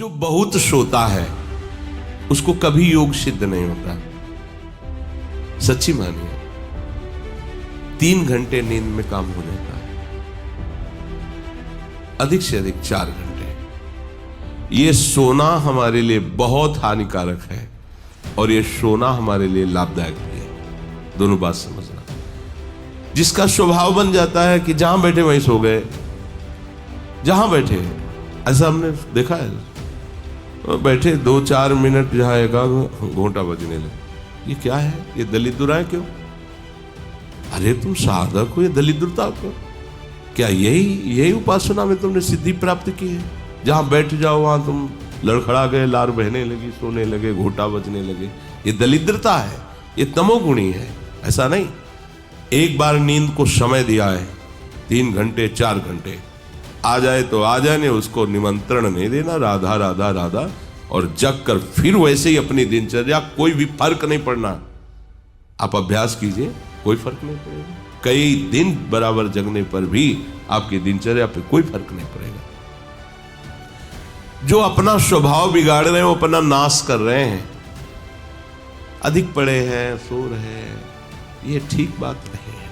जो बहुत सोता है उसको कभी योग सिद्ध नहीं होता। सच्ची मानिए, 3 घंटे नींद में काम हो जाता है, अधिक से अधिक 4 घंटे। ये सोना हमारे लिए बहुत हानिकारक है और ये सोना हमारे लिए लाभदायक भी है। दोनों बात समझना। जिसका स्वभाव बन जाता है कि जहां बैठे वहीं सो गए, जहां बैठे, ऐसा हमने देखा है। बैठे 2-4 मिनट जहां एकाग्र घोंटा बजने लगे। ये क्या है? ये दलिद्राए क्यों? अरे तुम साधक हो, ये दलिद्रता क्यों? क्या यही उपासना में तुमने सिद्धि प्राप्त की है? जहां बैठ जाओ वहां तुम लड़खड़ा गए, लार बहने लगी, सोने लगे, घोंटा बजने लगे। ये दलिद्रता है, ये तमोगुणी है। ऐसा नहीं। एक बार नींद को समय दिया है, 3 घंटे 4 घंटे, आ जाए तो आ जाने, उसको निमंत्रण नहीं देना, राधा राधा राधा, और जग कर फिर वैसे ही अपनी दिनचर्या। कोई भी फर्क नहीं पड़ना। आप अभ्यास कीजिए, कोई फर्क नहीं पड़ेगा। कई दिन बराबर जगने पर भी आपकी दिनचर्या पे कोई फर्क नहीं पड़ेगा। जो अपना स्वभाव बिगाड़ रहे हैं वो अपना नाश कर रहे हैं। अधिक पड़े हैं, सो रहे हैं, ये ठीक बात नहीं है।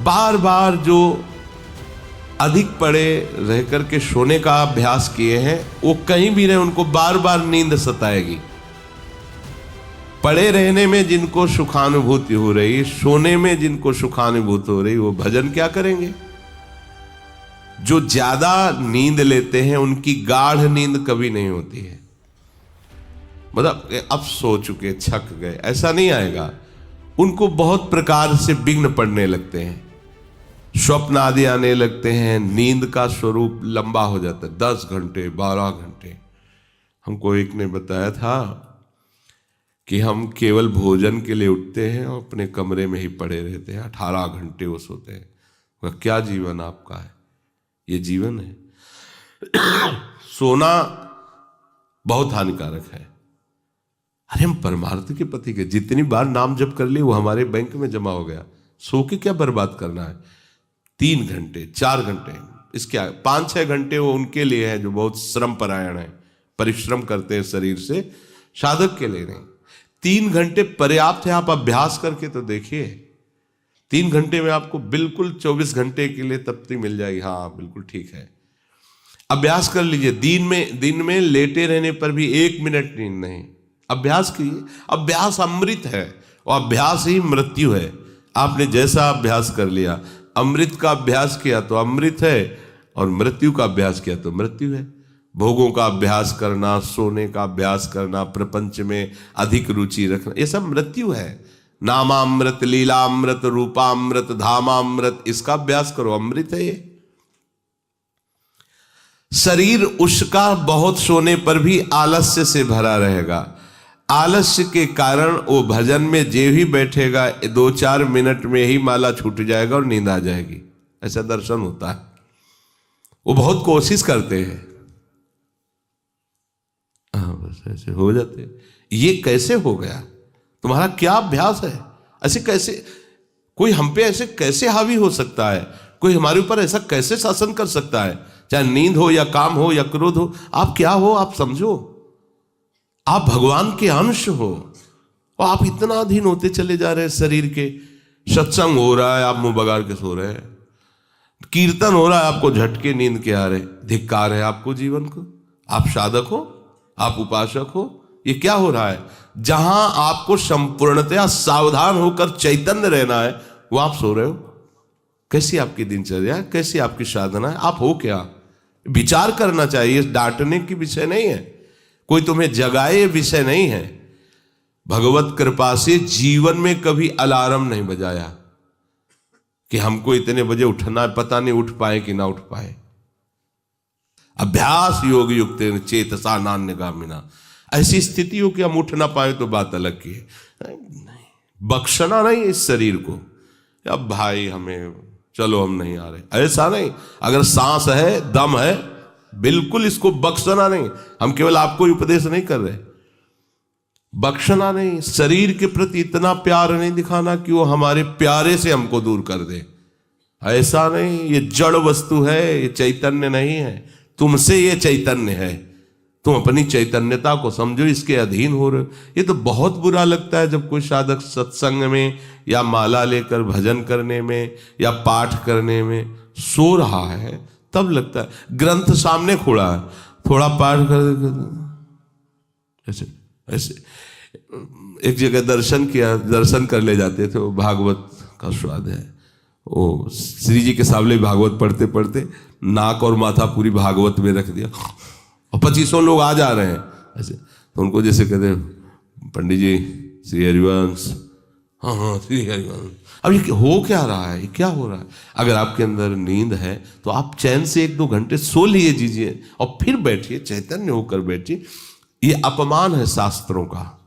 बार बार जो अधिक पड़े रह करके सोने का अभ्यास किए हैं, वो कहीं भी रहे, उनको बार बार नींद सताएगी। पड़े रहने में जिनको सुखानुभूति हो रही, सोने में जिनको सुखानुभूति हो रही, वो भजन क्या करेंगे? जो ज्यादा नींद लेते हैं उनकी गाढ़ नींद कभी नहीं होती है। मतलब अब सो चुके, थक गए, ऐसा नहीं आएगा। उनको बहुत प्रकार से विघ्न पड़ने लगते हैं, स्वप्न आदि आने लगते हैं, नींद का स्वरूप लंबा हो जाता है, 10 घंटे 12 घंटे। हमको एक ने बताया था कि हम केवल भोजन के लिए उठते हैं और अपने कमरे में ही पड़े रहते हैं, 18 घंटे वो सोते हैं। वह क्या जीवन आपका है? ये जीवन है? सोना बहुत हानिकारक है। अरे हम परमार्थ के पति के, जितनी बार नाम जप कर लिए वो हमारे बैंक में जमा हो गया। सो के क्या बर्बाद करना है? 3 घंटे 4 घंटे, इसके 5-6 घंटे वो उनके लिए है जो बहुत श्रम परायण है, परिश्रम करते हैं शरीर से, साधक के लिए नहीं। 3 घंटे पर्याप्त है। आप अभ्यास करके तो देखिए, 3 घंटे में आपको बिल्कुल 24 घंटे के लिए तृप्ति मिल जाएगी। हाँ बिल्कुल ठीक है, अभ्यास कर लीजिए। दिन में लेटे रहने पर भी 1 मिनट नींद नहीं। अभ्यास कीजिए। अभ्यास अमृत है और अभ्यास ही मृत्यु है। आपने जैसा अभ्यास कर लिया, अमृत का अभ्यास किया तो अमृत है, और मृत्यु का अभ्यास किया तो मृत्यु है। भोगों का अभ्यास करना, सोने का अभ्यास करना, प्रपंच में अधिक रुचि रखना, ये सब मृत्यु है। नामामृत, लीलामृत, रूपामृत, धामामृत, इसका अभ्यास करो, अमृत है ये। शरीर उसका बहुत सोने पर भी आलस्य से भरा रहेगा। आलस्य के कारण वो भजन में जे भी बैठेगा 2-4 मिनट में ही माला छूट जाएगा और नींद आ जाएगी। ऐसा दर्शन होता है। वो बहुत कोशिश करते हैं, बस ऐसे हो जाते। ये कैसे हो गया? तुम्हारा क्या अभ्यास है? ऐसे कैसे कोई हम पे ऐसे कैसे हावी हो सकता है? कोई हमारे ऊपर ऐसा कैसे शासन कर सकता है? चाहे नींद हो या काम हो या क्रोध हो, आप क्या हो? आप समझो, आप भगवान के अंश हो और आप इतना अधीन होते चले जा रहे हैं शरीर के। सत्संग हो रहा है, आप मुंह बगाड़ के सो रहे हैं। कीर्तन हो रहा है, आपको झटके नींद के आ रहे। धिक्कार है आपको जीवन को। आप साधक हो, आप उपासक हो, ये क्या हो रहा है? जहां आपको संपूर्णतया सावधान होकर चैतन्य रहना है, वो आप सो रहे हो। कैसी आपकी दिनचर्या, कैसी आपकी साधना है? आप हो क्या? विचार करना चाहिए। डांटने की विषय नहीं है, कोई तुम्हें जगाए विषय नहीं है। भगवत कृपा से जीवन में कभी अलार्म नहीं बजाया कि हमको इतने बजे उठना है, पता नहीं उठ पाए कि ना उठ पाए। अभ्यास योग युक्त चेतसा नान्यगामिना। ऐसी स्थिति हो कि हम उठ ना पाए तो बात अलग की है। नहीं, बख्शना नहीं इस शरीर को, अब भाई हमें चलो हम नहीं आ रहे, ऐसा नहीं। अगर सांस है, दम है, बिल्कुल इसको बख्शना नहीं। हम केवल आपको उपदेश नहीं कर रहे, बख्शना नहीं। शरीर के प्रति इतना प्यार नहीं दिखाना कि वो हमारे प्यारे से हमको दूर कर दे, ऐसा नहीं। ये जड़ वस्तु है, ये चैतन्य नहीं है। तुमसे ये चैतन्य है। तुम अपनी चैतन्यता को समझो, इसके अधीन हो रहे हो। ये तो बहुत बुरा लगता है जब कोई साधक सत्संग में या माला लेकर भजन करने में या पाठ करने में सो रहा है, तब लगता है। ग्रंथ सामने खोड़ा है, थोड़ा पाठ कर ऐसे ऐसे। एक जगह दर्शन कर ले जाते थे, वो भागवत का स्वाद है। वो श्री जी के सामने भागवत पढ़ते पढ़ते नाक और माथा पूरी भागवत में रख दिया, और 2500 लोग आ जा रहे हैं ऐसे। तो उनको जैसे कहते हैं, पंडित जी श्री हरिवंश, हाँ हाँ श्री हरिवंश। अब ये हो क्या रहा है, ये क्या हो रहा है? अगर आपके अंदर नींद है तो आप चैन से 1-2 घंटे सो लिए दीजिए और फिर बैठिए, चैतन्य होकर बैठिए। ये अपमान है शास्त्रों का।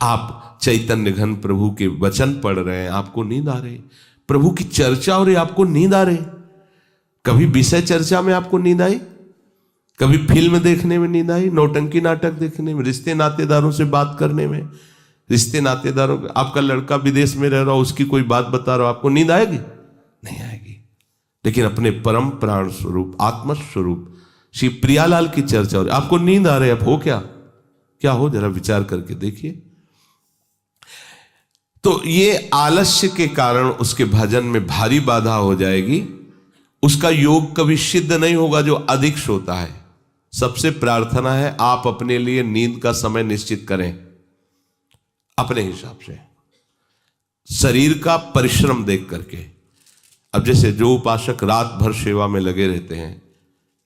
आप चैतन्य घन प्रभु के वचन पढ़ रहे हैं, आपको नींद आ रही, प्रभु की चर्चा हो रही, आपको नींद आ रही। कभी विषय चर्चा में आपको नींद आई? कभी फिल्म देखने में नींद आई? नौटंकी नाटक देखने में, रिश्ते नातेदारों से बात करने में, रिश्ते नातेदारों, आपका लड़का विदेश में रह रहा हो, उसकी कोई बात बता रहा हो, आपको नींद आएगी? नहीं आएगी। लेकिन अपने परम प्राण स्वरूप आत्म स्वरूप श्री प्रियालाल की चर्चा हो रही, आपको नींद आ रही है। अब हो क्या हो, जरा विचार करके देखिए। तो ये आलस्य के कारण उसके भजन में भारी बाधा हो जाएगी। उसका योग कभी सिद्ध नहीं होगा जो अधिक सोता है। सबसे प्रार्थना है, आप अपने लिए नींद का समय निश्चित करें अपने हिसाब से, शरीर का परिश्रम देख करके। अब जैसे जो उपासक रात भर सेवा में लगे रहते हैं,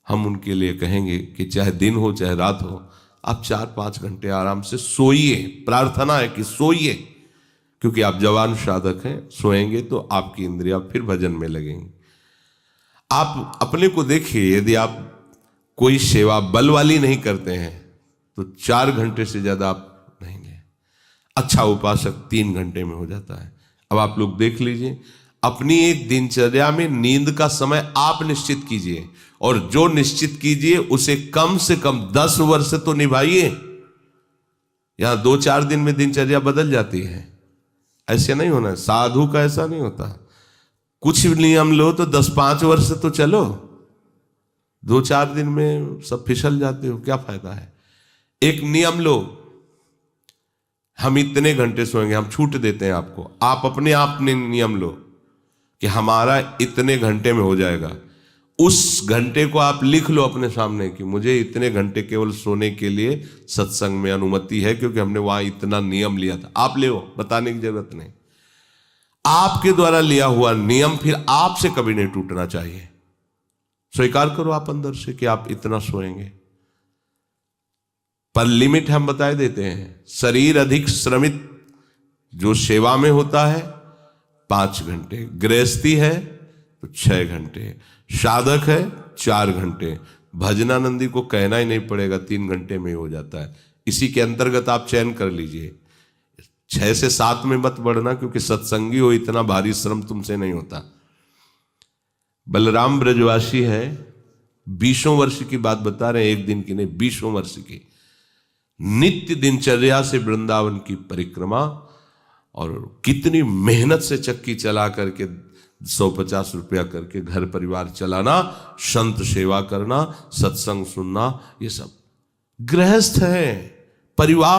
हम उनके लिए कहेंगे कि चाहे दिन हो चाहे रात हो, आप 4-5 घंटे आराम से सोइए। प्रार्थना है कि सोइए, क्योंकि आप जवान साधक हैं। सोएंगे तो आपकी इंद्रियां फिर भजन में लगेंगी। आप अपने को देखिए, यदि आप कोई सेवा बल वाली नहीं करते हैं तो 4 घंटे से ज्यादा आप नहीं गए। अच्छा उपासक 3 घंटे में हो जाता है। अब आप लोग देख लीजिए, अपनी एक दिनचर्या में नींद का समय आप निश्चित कीजिए, और जो निश्चित कीजिए उसे कम से कम 10 वर्ष तो निभाइए। यहां 2-4 दिन में दिनचर्या बदल जाती है, ऐसे नहीं होना। साधु का ऐसा नहीं होता। कुछ नियम लो तो 10-5 वर्ष तो चलो, 2-4 दिन में सब फिसल जाते हो, क्या फायदा है? एक नियम लो, हम इतने घंटे सोएंगे, हम छूट देते हैं आपको। आप अपने आप ने नियम लो कि हमारा इतने घंटे में हो जाएगा। उस घंटे को आप लिख लो अपने सामने कि मुझे इतने घंटे केवल सोने के लिए सत्संग में अनुमति है, क्योंकि हमने वहां इतना नियम लिया था। आप ले, बताने की जरूरत नहीं। आपके द्वारा लिया हुआ नियम फिर आपसे कभी नहीं टूटना चाहिए। स्वीकार करो आप अंदर से कि आप इतना सोएंगे, पर लिमिट हम बता देते हैं। शरीर अधिक श्रमित जो सेवा में होता है 5 घंटे, गृहस्थी है तो 6 घंटे, साधक है 4 घंटे। भजनानंदी को कहना ही नहीं पड़ेगा, 3 घंटे में हो जाता है। इसी के अंतर्गत आप चयन कर लीजिए। 6 से 7 में मत बढ़ना, क्योंकि सत्संगी हो, इतना भारी श्रम तुमसे नहीं होता। बलराम ब्रजवासी है, 20 वर्ष की बात बता रहे हैं, एक दिन की नहीं, 20 वर्ष की नित्य दिनचर्या से वृंदावन की परिक्रमा, और कितनी मेहनत से चक्की चला करके 150 रुपया करके घर परिवार चलाना, संत सेवा करना, सत्संग सुनना, ये सब गृहस्थ है, परिवार